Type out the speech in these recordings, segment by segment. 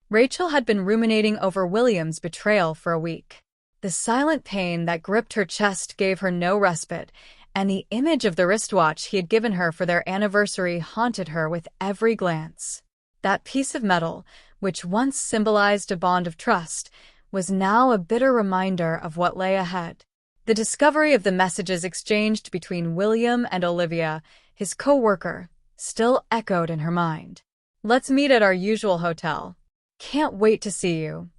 Rachel had been ruminating over William's betrayal for a week. The silent pain that gripped her chest gave her no respite, and the image of the wristwatch he had given her for their anniversary haunted her with every glance. That piece of metal, which once symbolized a bond of trust, was now a bitter reminder of what lay ahead. The discovery of the messages exchanged between William and Olivia, his co-worker, still echoed in her mind. "Let's meet at our usual hotel. Can't wait to see you."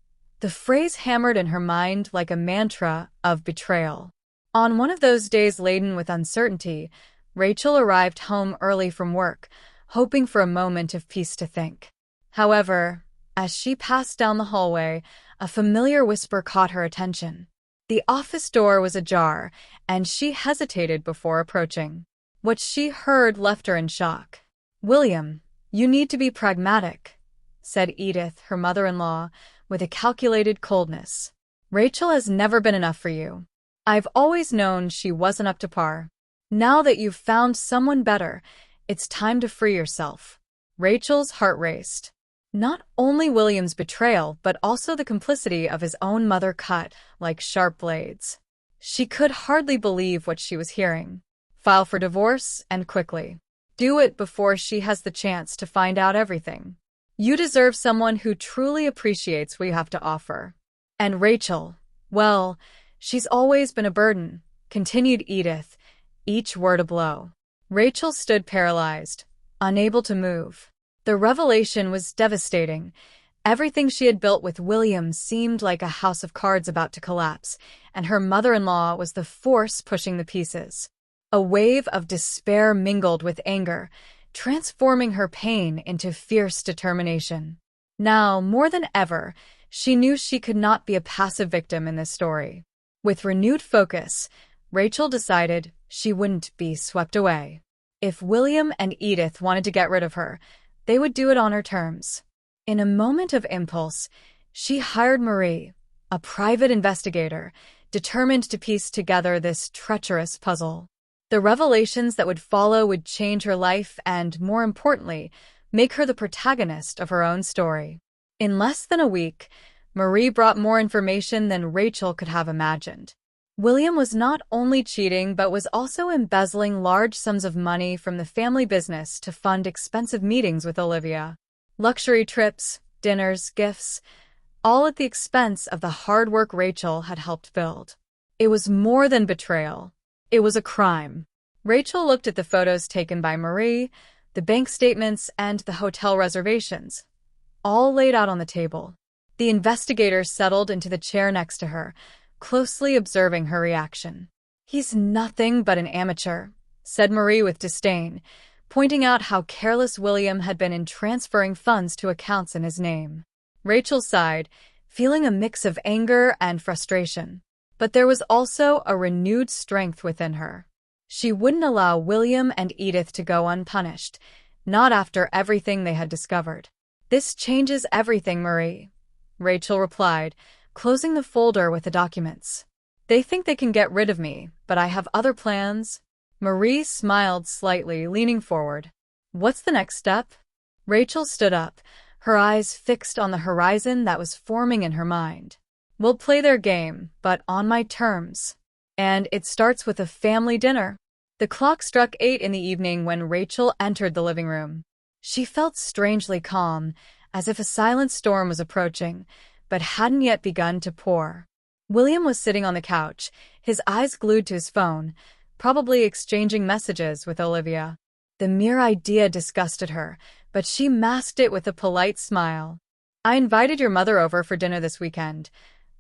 The phrase hammered in her mind like a mantra of betrayal. On one of those days laden with uncertainty, Rachel arrived home early from work, hoping for a moment of peace to think. However, as she passed down the hallway, a familiar whisper caught her attention. The office door was ajar, and she hesitated before approaching. What she heard left her in shock. "William, you need to be pragmatic," said Edith, her mother-in-law, with a calculated coldness. "Rachel has never been enough for you. I've always known she wasn't up to par. Now that you've found someone better, it's time to free yourself." Rachel's heart raced. Not only William's betrayal, but also the complicity of his own mother cut like sharp blades. She could hardly believe what she was hearing. File for divorce, and quickly. Do it before she has the chance to find out everything. You deserve someone who truly appreciates what you have to offer. And Rachel, well, she's always been a burden, continued Edith, each word a blow. Rachel stood paralyzed, unable to move. The revelation was devastating. Everything she had built with William seemed like a house of cards about to collapse, and her mother-in-law was the force pushing the pieces. A wave of despair mingled with anger, transforming her pain into fierce determination. Now, more than ever, she knew she could not be a passive victim in this story. With renewed focus, Rachel decided she wouldn't be swept away. If William and Edith wanted to get rid of her, they would do it on her terms. In a moment of impulse, she hired Marie, a private investigator, determined to piece together this treacherous puzzle. The revelations that would follow would change her life and, more importantly, make her the protagonist of her own story. In less than a week, Marie brought more information than Rachel could have imagined. William was not only cheating but was also embezzling large sums of money from the family business to fund expensive meetings with Olivia. Luxury trips, dinners, gifts, all at the expense of the hard work Rachel had helped build. It was more than betrayal. It was a crime. Rachel looked at the photos taken by Marie, the bank statements, and the hotel reservations, all laid out on the table. The investigator settled into the chair next to her, closely observing her reaction. "He's nothing but an amateur," said Marie with disdain, pointing out how careless William had been in transferring funds to accounts in his name. Rachel sighed, feeling a mix of anger and frustration. But there was also a renewed strength within her. She wouldn't allow William and Edith to go unpunished, not after everything they had discovered. "This changes everything, Marie," Rachel replied, closing the folder with the documents. "They think they can get rid of me, but I have other plans." Marie smiled slightly, leaning forward. "What's the next step?" Rachel stood up, her eyes fixed on the horizon that was forming in her mind. "We'll play their game, but on my terms. And it starts with a family dinner." The clock struck 8 in the evening when Rachel entered the living room. She felt strangely calm, as if a silent storm was approaching, but hadn't yet begun to pour. William was sitting on the couch, his eyes glued to his phone, probably exchanging messages with Olivia. The mere idea disgusted her, but she masked it with a polite smile. "I invited your mother over for dinner this weekend,"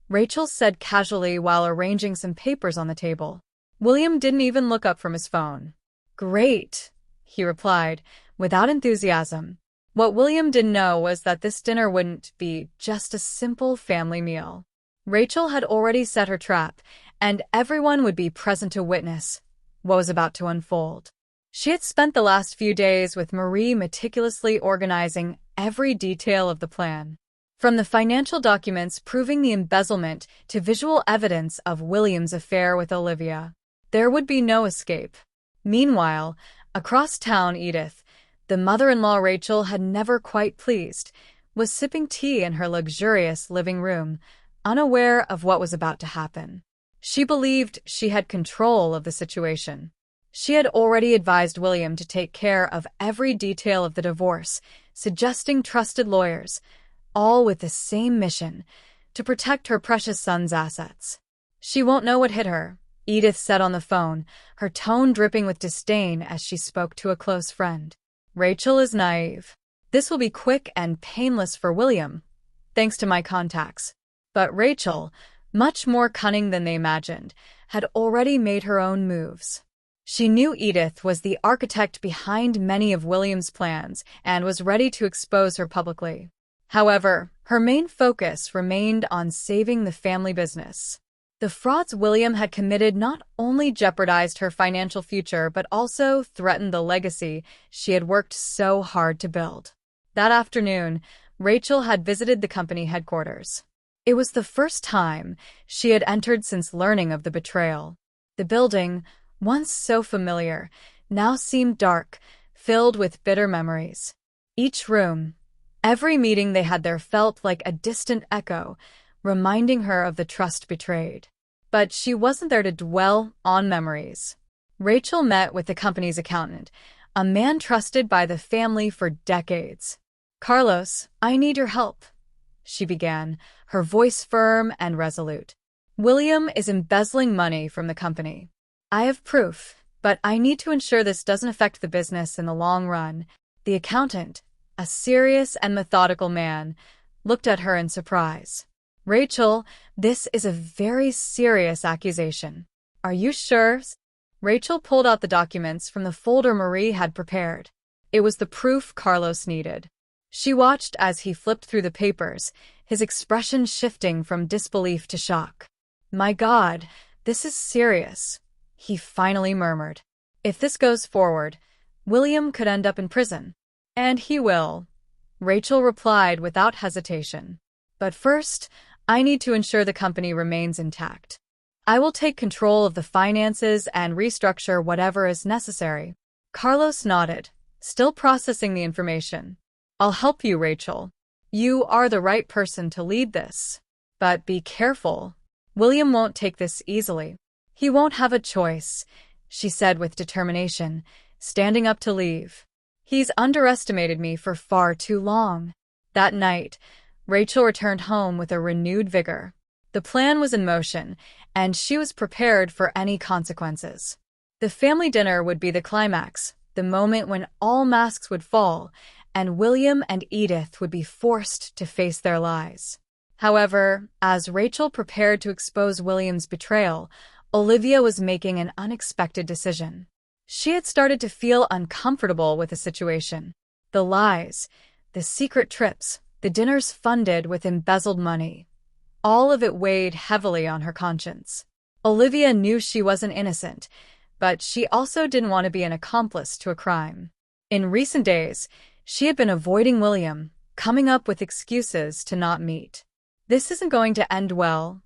Rachel said casually while arranging some papers on the table. William didn't even look up from his phone. "Great," he replied, without enthusiasm. What William didn't know was that this dinner wouldn't be just a simple family meal. Rachel had already set her trap, and everyone would be present to witness what was about to unfold. She had spent the last few days with Marie meticulously organizing every detail of the plan. From the financial documents proving the embezzlement to visual evidence of William's affair with Olivia, there would be no escape. Meanwhile, across town, Edith, the mother-in-law Rachel had never quite pleased, was sipping tea in her luxurious living room, unaware of what was about to happen. She believed she had control of the situation. She had already advised William to take care of every detail of the divorce, suggesting trusted lawyers, all with the same mission: to protect her precious son's assets. "She won't know what hit her," Edith said on the phone, her tone dripping with disdain as she spoke to a close friend. "Rachel is naive. This will be quick and painless for William, thanks to my contacts." But Rachel, much more cunning than they imagined, had already made her own moves. She knew Edith was the architect behind many of William's plans and was ready to expose her publicly. However, her main focus remained on saving the family business. The frauds William had committed not only jeopardized her financial future but also threatened the legacy she had worked so hard to build. That afternoon, Rachel had visited the company headquarters. It was the first time she had entered since learning of the betrayal. The building, once so familiar, now seemed dark, filled with bitter memories. Each room, every meeting they had there felt like a distant echo, reminding her of the trust betrayed. But she wasn't there to dwell on memories. Rachel met with the company's accountant, a man trusted by the family for decades. "Carlos, I need your help," she began, her voice firm and resolute. "William is embezzling money from the company. I have proof, but I need to ensure this doesn't affect the business in the long run." The accountant, a serious and methodical man, looked at her in surprise. "Rachel, this is a very serious accusation. Are you sure?" Rachel pulled out the documents from the folder Marie had prepared. It was the proof Carlos needed. She watched as he flipped through the papers, his expression shifting from disbelief to shock. "My God, this is serious," he finally murmured. "If this goes forward, William could end up in prison." "And he will," Rachel replied without hesitation. "But first, I need to ensure the company remains intact. I will take control of the finances and restructure whatever is necessary." Carlos nodded, still processing the information. "I'll help you, Rachel. You are the right person to lead this. But be careful. William won't take this easily. He won't have a choice," she said with determination, standing up to leave. "He's underestimated me for far too long." That night, Rachel returned home with a renewed vigor. The plan was in motion, and she was prepared for any consequences. The family dinner would be the climax, the moment when all masks would fall, and William and Edith would be forced to face their lies. However, as Rachel prepared to expose William's betrayal, Olivia was making an unexpected decision. She had started to feel uncomfortable with the situation. The lies, the secret trips, the dinners funded with embezzled money. All of it weighed heavily on her conscience. Olivia knew she wasn't innocent, but she also didn't want to be an accomplice to a crime. In recent days, she had been avoiding William, coming up with excuses to not meet. "This isn't going to end well,"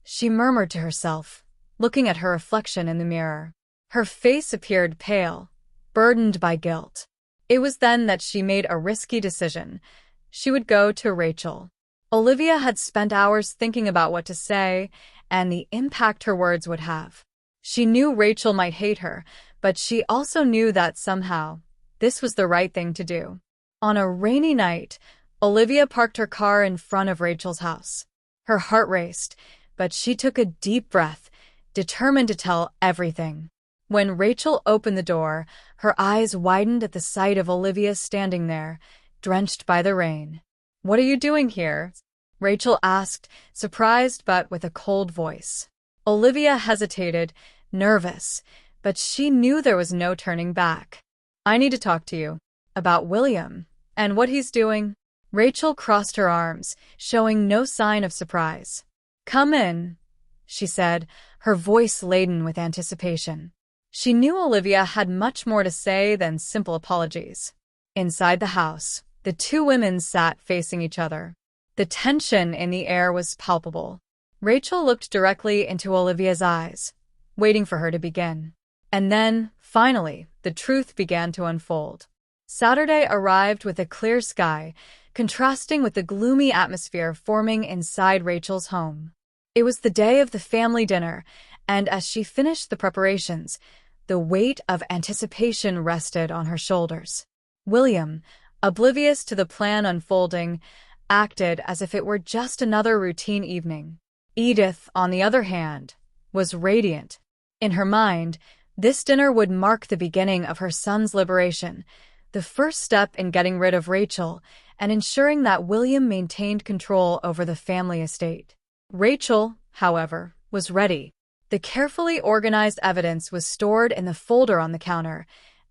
she murmured to herself, looking at her reflection in the mirror. Her face appeared pale, burdened by guilt. It was then that she made a risky decision. She would go to Rachel. Olivia had spent hours thinking about what to say and the impact her words would have. She knew Rachel might hate her, but she also knew that somehow this was the right thing to do. On a rainy night, Olivia parked her car in front of Rachel's house. Her heart raced, but she took a deep breath, determined to tell everything. When Rachel opened the door, her eyes widened at the sight of Olivia standing there, drenched by the rain. "What are you doing here?" Rachel asked, surprised but with a cold voice. Olivia hesitated, nervous, but she knew there was no turning back. "I need to talk to you about William and what he's doing." Rachel crossed her arms, showing no sign of surprise. "Come in," she said, her voice laden with anticipation. She knew Olivia had much more to say than simple apologies. Inside the house, the two women sat facing each other. The tension in the air was palpable. Rachel looked directly into Olivia's eyes, waiting for her to begin. And then, finally, the truth began to unfold. Saturday arrived with a clear sky, contrasting with the gloomy atmosphere forming inside Rachel's home. It was the day of the family dinner, and as she finished the preparations, the weight of anticipation rested on her shoulders. William, oblivious to the plan unfolding, acted as if it were just another routine evening. Edith, on the other hand, was radiant. In her mind, this dinner would mark the beginning of her son's liberation, the first step in getting rid of Rachel and ensuring that William maintained control over the family estate. Rachel, however, was ready. The carefully organized evidence was stored in the folder on the counter,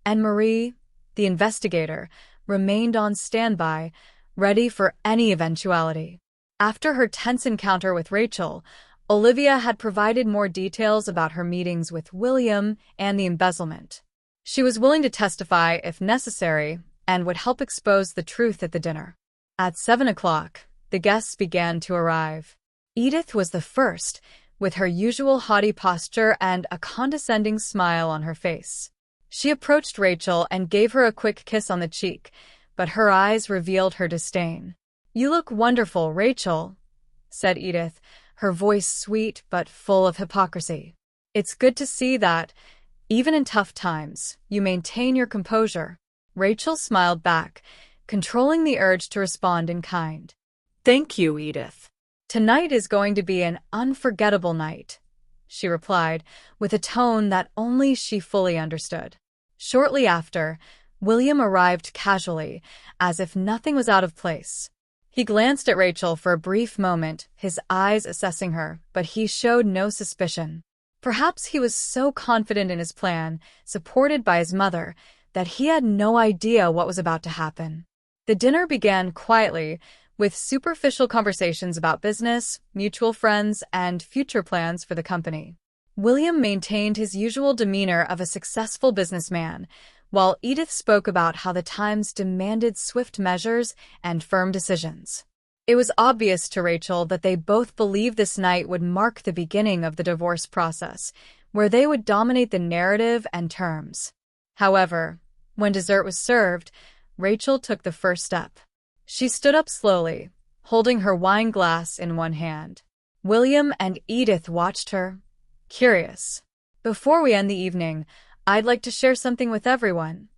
and Marie, the investigator, remained on standby, ready for any eventuality. After her tense encounter with Rachel, Olivia had provided more details about her meetings with William and the embezzlement. She was willing to testify if necessary and would help expose the truth at the dinner. At 7 o'clock, the guests began to arrive. Edith was the first, with her usual haughty posture and a condescending smile on her face. She approached Rachel and gave her a quick kiss on the cheek, but her eyes revealed her disdain. "You look wonderful, Rachel," said Edith, her voice sweet but full of hypocrisy. "It's good to see that, even in tough times, you maintain your composure." Rachel smiled back, controlling the urge to respond in kind. "Thank you, Edith. Tonight is going to be an unforgettable night," she replied, with a tone that only she fully understood. Shortly after, William arrived casually, as if nothing was out of place. He glanced at Rachel for a brief moment, his eyes assessing her, but he showed no suspicion. Perhaps he was so confident in his plan, supported by his mother, that he had no idea what was about to happen. The dinner began quietly, with superficial conversations about business, mutual friends, and future plans for the company. William maintained his usual demeanor of a successful businessman, while Edith spoke about how the times demanded swift measures and firm decisions. It was obvious to Rachel that they both believed this night would mark the beginning of the divorce process, where they would dominate the narrative and terms. However, when dessert was served, Rachel took the first step. She stood up slowly, holding her wine glass in one hand. William and Edith watched her, curious. "Before we end the evening, I'd like to share something with everyone,"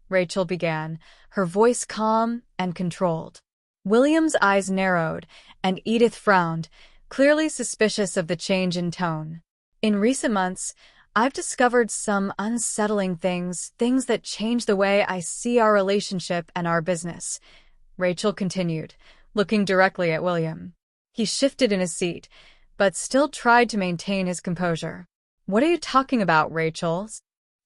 Rachel began, her voice calm and controlled. William's eyes narrowed, and Edith frowned, clearly suspicious of the change in tone. "In recent months, I've discovered some unsettling things that change the way I see our relationship and our business," Rachel continued, looking directly at William. He shifted in his seat, but still tried to maintain his composure. "What are you talking about, Rachel?"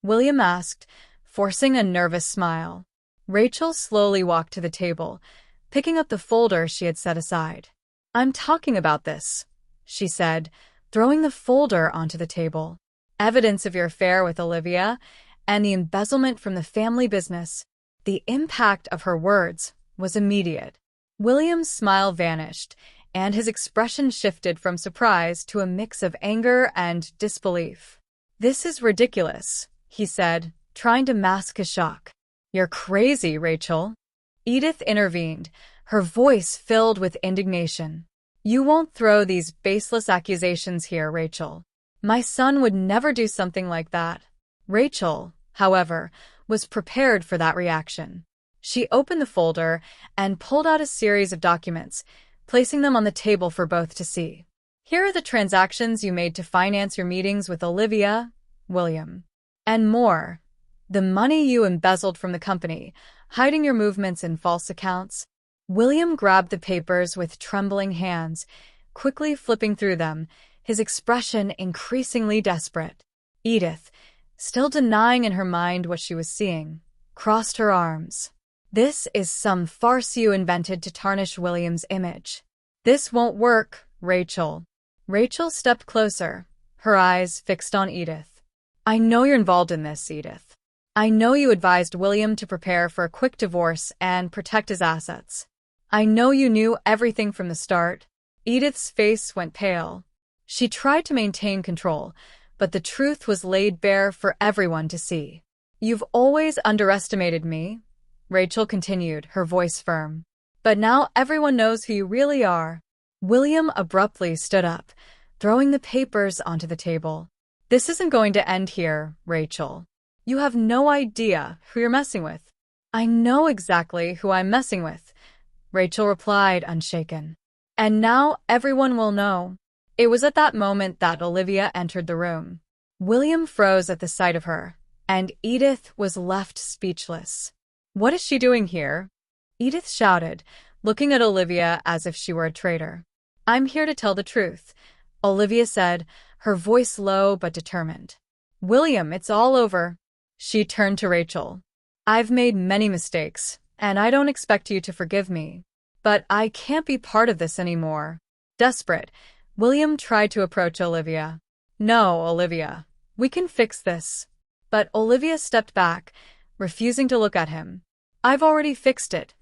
William asked, forcing a nervous smile. Rachel slowly walked to the table, picking up the folder she had set aside. "I'm talking about this," she said, throwing the folder onto the table. "Evidence of your affair with Olivia and the embezzlement from the family business." The impact of her words was immediate. William's smile vanished, and his expression shifted from surprise to a mix of anger and disbelief. "This is ridiculous," he said, trying to mask his shock. "You're crazy, Rachel." Edith intervened, her voice filled with indignation. "You won't throw these baseless accusations here, Rachel. My son would never do something like that." Rachel, however, was prepared for that reaction. She opened the folder and pulled out a series of documents, placing them on the table for both to see. "Here are the transactions you made to finance your meetings with Olivia, William. And more. The money you embezzled from the company, hiding your movements in false accounts." William grabbed the papers with trembling hands, quickly flipping through them, his expression increasingly desperate. Edith, still denying in her mind what she was seeing, crossed her arms. "This is some farce you invented to tarnish William's image." "This won't work, Rachel." Rachel stepped closer, her eyes fixed on Edith. "I know you're involved in this, Edith. I know you advised William to prepare for a quick divorce and protect his assets. I know you knew everything from the start." Edith's face went pale. She tried to maintain control, but the truth was laid bare for everyone to see. "You've always underestimated me," Rachel continued, her voice firm. But now everyone knows who you really are." William abruptly stood up, throwing the papers onto the table. "This isn't going to end here, Rachel. You have no idea who you're messing with." "I know exactly who I'm messing with," Rachel replied, unshaken. "And now everyone will know." It was at that moment that Olivia entered the room. William froze at the sight of her, and Edith was left speechless. "What is she doing here?" Edith shouted, looking at Olivia as if she were a traitor. "I'm here to tell the truth," Olivia said, her voice low but determined. "William, it's all over." She turned to Rachel. "I've made many mistakes, and I don't expect you to forgive me. But I can't be part of this anymore." Desperate, William tried to approach Olivia. "No, Olivia. We can fix this." But Olivia stepped back, refusing to look at him. "I've already fixed it,"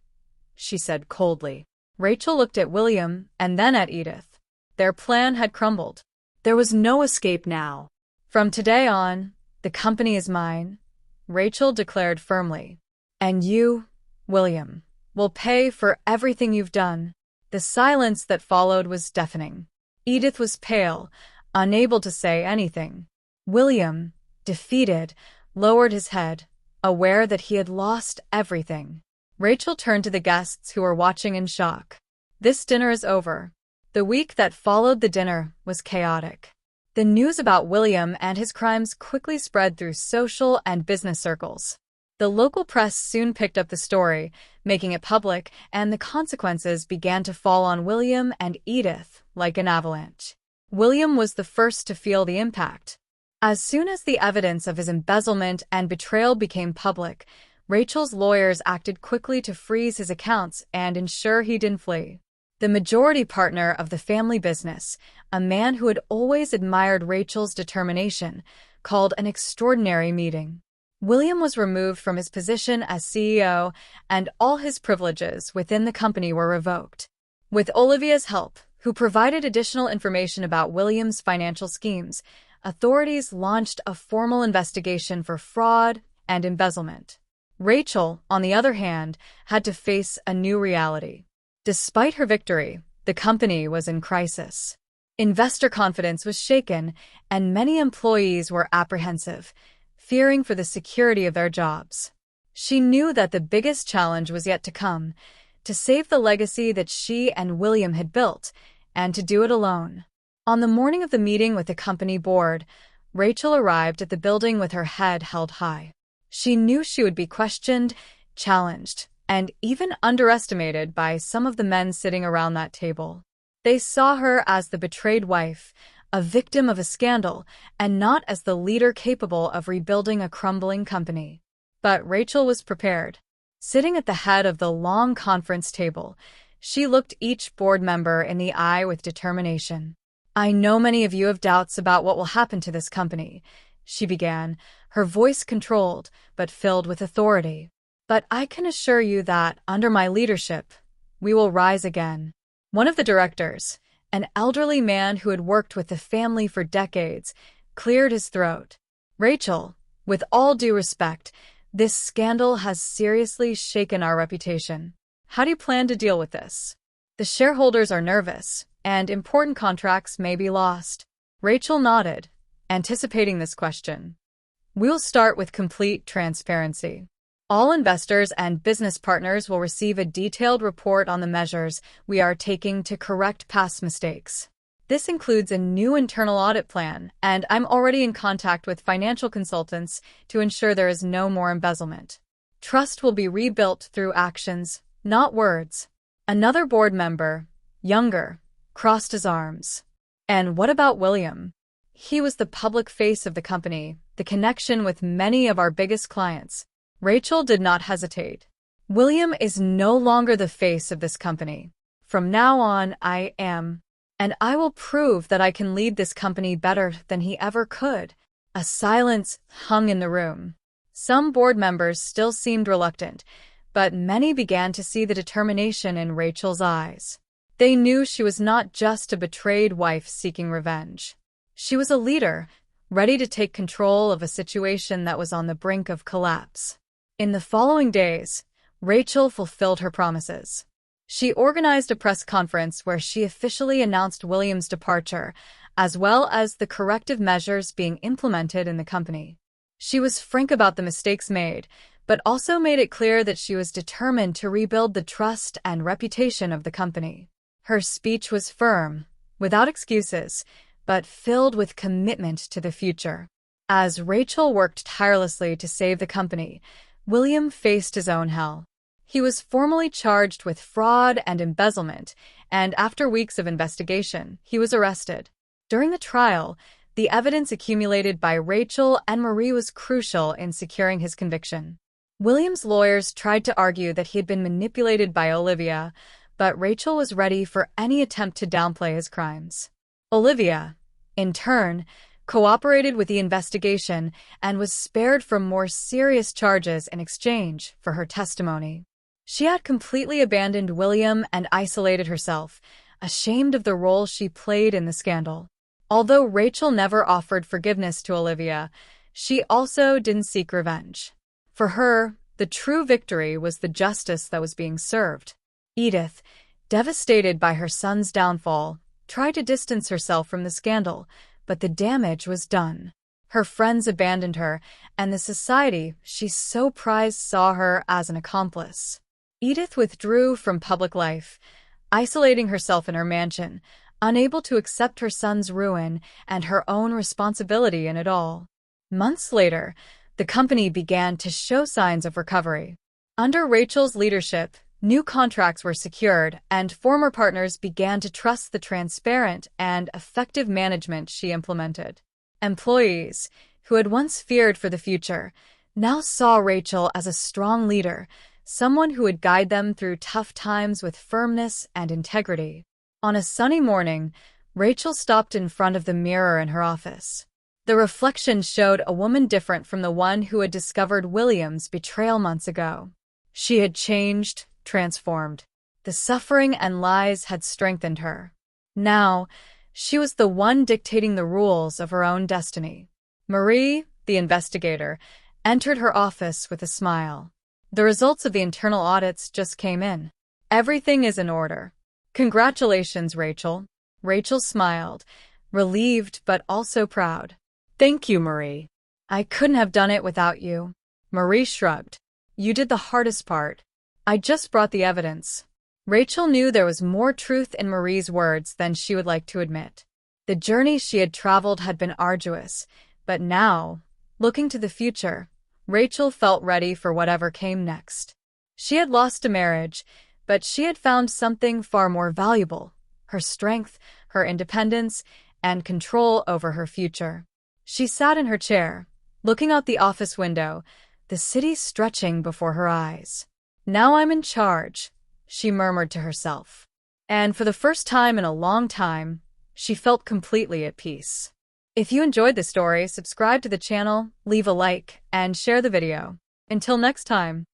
she said coldly. Rachel looked at William and then at Edith. Their plan had crumbled. There was no escape now. "From today on, the company is mine," Rachel declared firmly. "And you, William, will pay for everything you've done." The silence that followed was deafening. Edith was pale, unable to say anything. William, defeated, lowered his head, aware that he had lost everything. Rachel turned to the guests who were watching in shock. "This dinner is over." The week that followed the dinner was chaotic. The news about William and his crimes quickly spread through social and business circles. The local press soon picked up the story, making it public, and the consequences began to fall on William and Edith like an avalanche. William was the first to feel the impact. As soon as the evidence of his embezzlement and betrayal became public, Rachel's lawyers acted quickly to freeze his accounts and ensure he didn't flee. The majority partner of the family business, a man who had always admired Rachel's determination, called an extraordinary meeting. William was removed from his position as CEO, and all his privileges within the company were revoked. With Olivia's help, who provided additional information about William's financial schemes, authorities launched a formal investigation for fraud and embezzlement. Rachel, on the other hand, had to face a new reality. Despite her victory, the company was in crisis. Investor confidence was shaken, and many employees were apprehensive, fearing for the security of their jobs. She knew that the biggest challenge was yet to come, to save the legacy that she and William had built, and to do it alone. On the morning of the meeting with the company board, Rachel arrived at the building with her head held high. She knew she would be questioned, challenged, and even underestimated by some of the men sitting around that table. They saw her as the betrayed wife, a victim of a scandal, and not as the leader capable of rebuilding a crumbling company. But Rachel was prepared. Sitting at the head of the long conference table, she looked each board member in the eye with determination. "I know many of you have doubts about what will happen to this company," she began, her voice controlled but filled with authority. "But I can assure you that, under my leadership, we will rise again." One of the directors, an elderly man who had worked with the family for decades, cleared his throat. "Rachel, with all due respect, this scandal has seriously shaken our reputation. How do you plan to deal with this? The shareholders are nervous, and important contracts may be lost." Rachel nodded, anticipating this question. "We'll start with complete transparency. All investors and business partners will receive a detailed report on the measures we are taking to correct past mistakes. This includes a new internal audit plan, and I'm already in contact with financial consultants to ensure there is no more embezzlement. Trust will be rebuilt through actions, not words." Another board member, younger, crossed his arms. "And what about William? He was the public face of the company, the connection with many of our biggest clients." Rachel did not hesitate. "William is no longer the face of this company. From now on, I am. And I will prove that I can lead this company better than he ever could." A silence hung in the room. Some board members still seemed reluctant, but many began to see the determination in Rachel's eyes. They knew she was not just a betrayed wife seeking revenge. She was a leader, ready to take control of a situation that was on the brink of collapse. In the following days, Rachel fulfilled her promises. She organized a press conference where she officially announced William's departure, as well as the corrective measures being implemented in the company. She was frank about the mistakes made, but also made it clear that she was determined to rebuild the trust and reputation of the company. Her speech was firm, without excuses, but filled with commitment to the future. As Rachel worked tirelessly to save the company, William faced his own hell. He was formally charged with fraud and embezzlement, and after weeks of investigation, he was arrested. During the trial, the evidence accumulated by Rachel and Marie was crucial in securing his conviction. William's lawyers tried to argue that he had been manipulated by Olivia, but Rachel was ready for any attempt to downplay his crimes. Olivia, in turn, cooperated with the investigation and was spared from more serious charges in exchange for her testimony. She had completely abandoned William and isolated herself, ashamed of the role she played in the scandal. Although Rachel never offered forgiveness to Olivia, she also didn't seek revenge. For her, the true victory was the justice that was being served. Edith, devastated by her son's downfall, tried to distance herself from the scandal, but the damage was done. Her friends abandoned her, and the society she so prized saw her as an accomplice. Edith withdrew from public life, isolating herself in her mansion, unable to accept her son's ruin and her own responsibility in it all. Months later, the company began to show signs of recovery. Under Rachel's leadership, new contracts were secured, and former partners began to trust the transparent and effective management she implemented. Employees, who had once feared for the future, now saw Rachel as a strong leader, someone who would guide them through tough times with firmness and integrity. On a sunny morning, Rachel stopped in front of the mirror in her office. The reflection showed a woman different from the one who had discovered William's betrayal months ago. She had changed, transformed. The suffering and lies had strengthened her. Now, she was the one dictating the rules of her own destiny. Marie, the investigator, entered her office with a smile. The results of the internal audits just came in. Everything is in order. Congratulations, Rachel. Rachel smiled, relieved but also proud. Thank you, Marie. I couldn't have done it without you. Marie shrugged. You did the hardest part. I just brought the evidence. Rachel knew there was more truth in Marie's words than she would like to admit. The journey she had traveled had been arduous, but now, looking to the future, Rachel felt ready for whatever came next. She had lost a marriage, but she had found something far more valuable: her strength, her independence, and control over her future. She sat in her chair, looking out the office window, the city stretching before her eyes. Now I'm in charge, she murmured to herself. And for the first time in a long time, she felt completely at peace. If you enjoyed the story, subscribe to the channel, leave a like, and share the video. Until next time.